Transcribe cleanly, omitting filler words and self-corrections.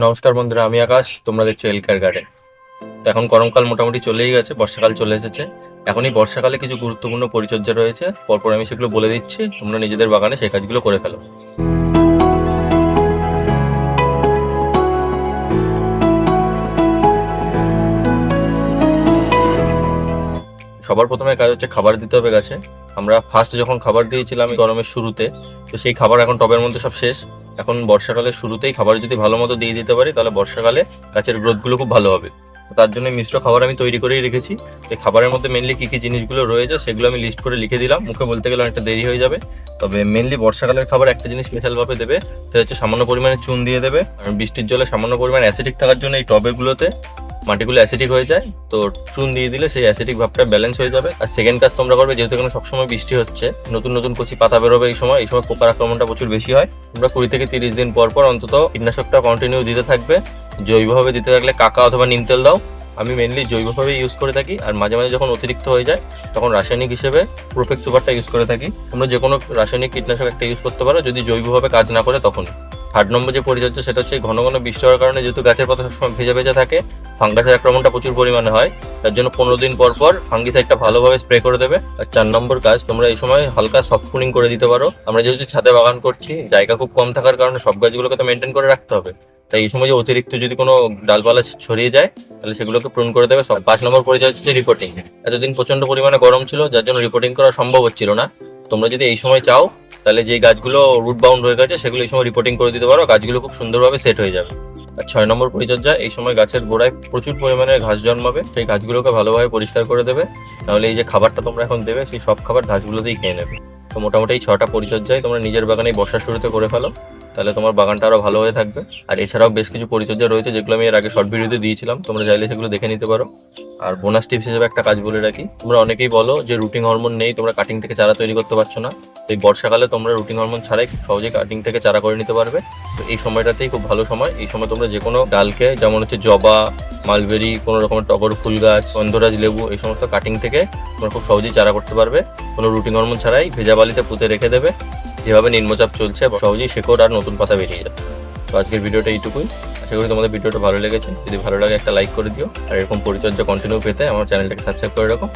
নমস্কার বন্ধুরা, আমি আকাশ। তোমরা দেখছো এলকার গার্ডেন। তো এখন গরমকাল মোটামুটি চলেই গেছে, বর্ষাকাল চলে এসেছে। এখন এই বর্ষাকালে কিছু গুরুত্বপূর্ণ পরিচর্যা রয়েছে, পরপর আমি সেগুলো বলে দিচ্ছি। তোমরা নিজেদের বাগানে সেই কাজগুলো করে ফেলো। সবার প্রথমে কাজ হচ্ছে খাবার দিতে হবে গাছে। আমরা ফার্স্ট যখন খাবার দিয়েছিলাম এই গরমের শুরুতে, তো সেই খাবার এখন টবের মধ্যে সব শেষ। এখন বর্ষাকালের শুরুতেই খাবার যদি ভালো মতো দিয়ে দিতে পারি, তাহলে বর্ষাকালে গাছের গ্রোথগুলো খুব ভালো হবে। তার জন্য মিশ্র খাবার আমি তৈরি করেই রেখেছি। এই খাবারের মধ্যে মেনলি কী কী জিনিসগুলো রয়েছে সেগুলো আমি লিস্ট করে লিখে দিলাম। মুখে বলতে গেলে অনেকটা দেরি হয়ে যাবে। তবে মেনলি বর্ষাকালের খাবার একটা জিনিস স্পেশালভাবে দেবে, সেটা হচ্ছে সামান্য পরিমাণে চুন দিয়ে দেবে। আর বৃষ্টির জলে সামান্য পরিমাণে অ্যাসিডিক থাকার জন্য এই টবেগুলোতে মাটিগুলো অ্যাসিডিক হয়ে যায়, তো চুন দিয়ে দিলে সেই অ্যাসিডিক ভাবটা ব্যালেন্স হয়ে যাবে। আর সেকেন্ড কাজ তোমরা করবে, যেহেতু এখানে সবসময় বৃষ্টি হচ্ছে, নতুন নতুন কচি পাতা বেরোবে, এই সময় পোকার আক্রমণটা প্রচুর বেশি হয়। তোমরা 20 থেকে 30 দিন পর পর অন্তত কীটনাশকটা কন্টিনিউ দিতে থাকবে। জৈবভাবে দিতে থাকলে কাকা অথবা নিম তেল দাও। আমি মেনলি জৈবভাবে ইউজ করে থাকি, আর মাঝে মাঝে যখন অতিরিক্ত হয়ে যায় তখন রাসায়নিক হিসেবে প্রোফেক্ট সুপারটা ইউজ করে থাকি। তোমরা যে কোনো রাসায়নিক কীটনাশক একটা ইউজ করতে পারো যদি জৈবভাবে কাজ না করে তখন। থার্ড নম্বর যে পরিচর্যা সেটা হচ্ছে ঘন ঘন বৃষ্টি হওয়ার কারণে যেহেতু গাছের পাতা সবসময় ভেজা ভেজা থাকে, ফাঙ্গাসের আক্রমণটা প্রচুর পরিমাণে হয়। তার জন্য 15 দিন পর পর ফাঙ্গিসাইডটা ভালোভাবে স্প্রে করে দেবে। আর 4 নম্বর কাজ, তোমরা এই সময় হালকা সফট কুলিং করে দিতে পারো। আমরা যেহেতু ছাদে বাগান করছি, জায়গা খুব কম থাকার কারণে সব গাছগুলোকে তো মেনটেন করে রাখতে হবে। তাই এই সময় যে অতিরিক্ত যদি কোনো ডালপালা ছড়িয়ে যায় তাহলে সেগুলোকে প্রুন করে দেবে। 5 নম্বর পরিচর্যা হচ্ছে রিপোর্টিং। এতদিন প্রচন্ড পরিমাণে গরম ছিল, যার জন্য রিপোর্টিং করা সম্ভব হচ্ছিল না। তোমরা যদি এই সময় চাও তাহলে যে গাছগুলো রুট বাউন্ড হয়ে গেছে সেগুলো এই সময় রিপোর্টিং করে দিতে পারো, গাছগুলো খুব সুন্দরভাবে সেট হয়ে যাবে। আর 6 নম্বর পরিচর্যা, এই সময় গাছের গোড়ায় প্রচুর পরিমাণে ঘাস জন্মাবে, সেই ঘাসগুলোকে ভালোভাবে পরিষ্কার করে দেবে। তাহলে এই যে খাবারটা তোমরা এখন দেবে সেই সব খাবার ঘাসগুলোতেই খেয়ে নেবে। তো মোটামুটি এই 6টা পরিচর্যায় তোমরা নিজের বাগানে বর্ষার শুরুতে করে ফেলো, তাহলে তোমার বাগানটা আরও ভালো হয়ে থাকবে। আর এছাড়াও বেশ কিছু পরিচর্যা রয়েছে যেগুলো আমি এর আগে শর্ট ভিডিওতে দিয়েছিলাম, তোমরা চাইলে সেগুলো দেখে নিতে পারো। আর বোনাস টিপস হিসেবে একটা কাজ বলে রাখি, তোমরা অনেকেই বলো যে রুটিং হরমোন নেই, তোমরা কাটিং থেকে চারা তৈরি করতে পারছো না। তো এই বর্ষাকালে তোমরা রুটিং হরমোন ছাড়াই সহজেই কাটিং থেকে চারা করে নিতে পারবে। তো এই সময়টাতেই খুব ভালো সময়। এই সময় তোমরা যে কোনো ডালকে, যেমন হচ্ছে জবা, মালবেরি, কোনো রকমের টগর ফুল গাছ, গন্ধরাজ লেবু, এই সমস্ত কাটিং থেকে তোমরা খুব সহজেই চারা করতে পারবে কোনো রুটিং হরমোন ছাড়াই। ভেজা বালিতে পুঁতে রেখে দেবে। যেভাবে নিম্নচাপ চলছে সহজেই শেকড় আর নতুন পাতা বেরিয়ে যাবে। তো আজকের ভিডিওটা এইটুকুই। আশা করি তোমাদের ভিডিওটা ভালো লেগেছে। যদি ভালো লাগে একটা লাইক করে দিও, আর এরকম পরিচর্যা কন্টিনিউ পেতে আমার চ্যানেলটাকে সাবস্ক্রাইব করে রাখো।